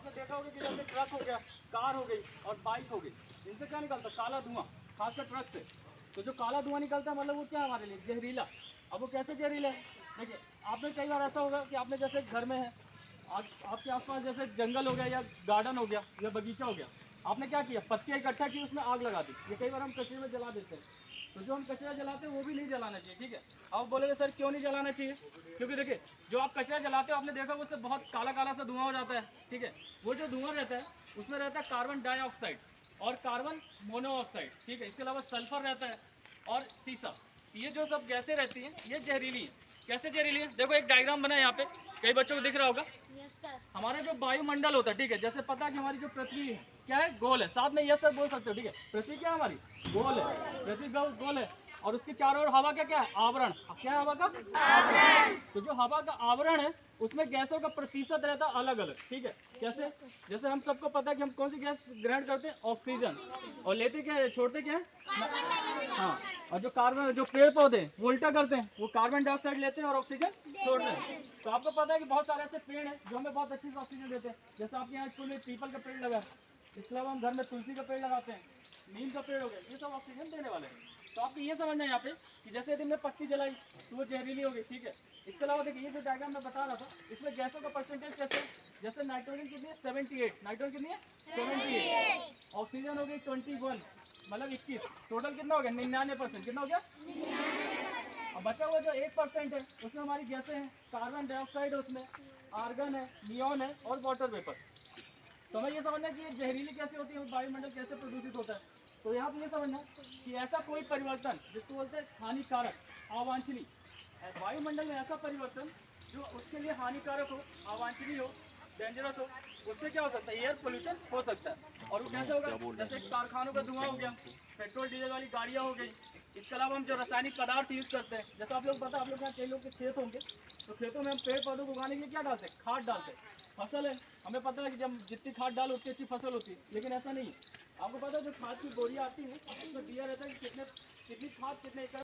आपने देखा होगा कि जैसे ट्रक हो गया, कार हो गई और बाइक हो गई, इनसे क्या निकलता है? काला धुआं, खासकर ट्रक से। तो जो काला धुआं निकलता है मतलब वो क्या है हमारे लिए? जहरीला। अब वो कैसे जहरीला है? देखिए, आपने कई बार ऐसा होगा कि आपने जैसे घर में है, आपके आसपास जैसे जंगल हो गया या गार्डन हो गया या बगीचा हो गया, आपने क्या किया? पत्तियाँ इकट्ठा की, उसमें आग लगा दी। ये कई बार हम कचरे में जला देते हैं। तो जो हम कचरा जलाते हैं वो भी नहीं जलाना चाहिए, ठीक है। आप बोलेंगे सर क्यों नहीं जलाना चाहिए? क्योंकि देखिए, जो आप कचरा जलाते हो आपने देखा उससे बहुत काला काला सा धुआं हो जाता है, ठीक है। वो जो धुआं रहता है उसमें रहता है कार्बन डाइऑक्साइड और कार्बन मोनोऑक्साइड, ठीक है। इसके अलावा सल्फर रहता है और सीसा। ये जो सब गैसें रहती हैं ये जहरीली हैं। कैसे जहरीली है? देखो एक डायग्राम बना है यहाँ पे, कई बच्चों को दिख रहा होगा। हमारा जो वायुमंडल होता है, ठीक है, जैसे पता है कि हमारी जो पृथ्वी है क्या है? गोल है। साथ में यस सर बोल सकते हो, ठीक है। पृथ्वी क्या है हमारी? गोल है। पृथ्वी गोल है और उसके चारों ओर हवा का क्या है? आवरण। क्या है हवा का? आवरण। तो जो हवा का आवरण है उसमें गैसों का प्रतिशत रहता है अलग अलग, ठीक है। कैसे? जैसे हम सबको पता है कि हम कौन सी गैस ग्रहण करते हैं? ऑक्सीजन। और लेते क्या है, छोड़ते क्या है? हाँ। और जो कार्बन, जो पेड़ पौधे वो उल्टा करते हैं, वो कार्बन डाइऑक्साइड लेते हैं और ऑक्सीजन छोड़ते हैं। तो आपको पता है कि बहुत सारे ऐसे पेड़ हैं जो हमें बहुत अच्छी से ऑक्सीजन देते हैं। जैसे आपके यहाँ स्कूल में पीपल का पेड़ लगा है, इसके अलावा हम घर में तुलसी का पेड़ लगाते हैं, नीम का पेड़ हो गया, ये सब ऑक्सीजन देने वाले हैं। तो आपको ये समझना है यहाँ पे कि जैसे यदि हमने पत्ती जलाई तो वो जहरीली हो गई, ठीक है। इसके अलावा देखिए, ये जो डायग्राम मैं बता रहा था इसमें गैसों का परसेंटेज कैसे है? जैसे नाइट्रोजन कितनी है? 78। नाइट्रोजन कितनी है? 78। ऑक्सीजन हो गई 21, मतलब 21। टोटल कितना हो गया? 99%। कितना हो गया? अब बचा हुआ जो 1% है उसमें हमारी गैसें हैं, कार्बन डाइऑक्साइड है, उसमें आर्गन है, नियॉन है और वाटर वेपर। तो हमें ये समझना है कि ये जहरीली कैसे होती है, वायुमंडल कैसे प्रदूषित होता है। तो यहाँ पे ये समझना कि ऐसा कोई परिवर्तन जिसको बोलते हैं हानिकारक, अवांछनीय, वायुमंडल में ऐसा परिवर्तन जो उसके लिए हानिकारक हो, अवांछनीय हो, डेंजरस हो, उससे क्या हो सकता है? एयर पोल्यूशन हो सकता है। और वो कैसे होगा? जैसे कारखानों का धुआं हो गया, पेट्रोल डीजल वाली गाड़ियाँ हो गई। इसके अलावा हम जो रासायनिक पदार्थ यूज़ करते हैं, जैसे आप लोग पता है, आप लोग यहाँ कई लोग के खेत होंगे, तो खेतों में हम पेड़ पौधों को उगाने के लिए क्या डालते हैं? खाद डालते हैं। फसल है, हमें पता है कि जब जितनी खाद डालो उतनी अच्छी फसल होती है, लेकिन ऐसा नहीं है। आपको पता है जो खाद की बोरियाँ आती हैं उसमें दिया रहता है कि कितनी खाद कितने एकड़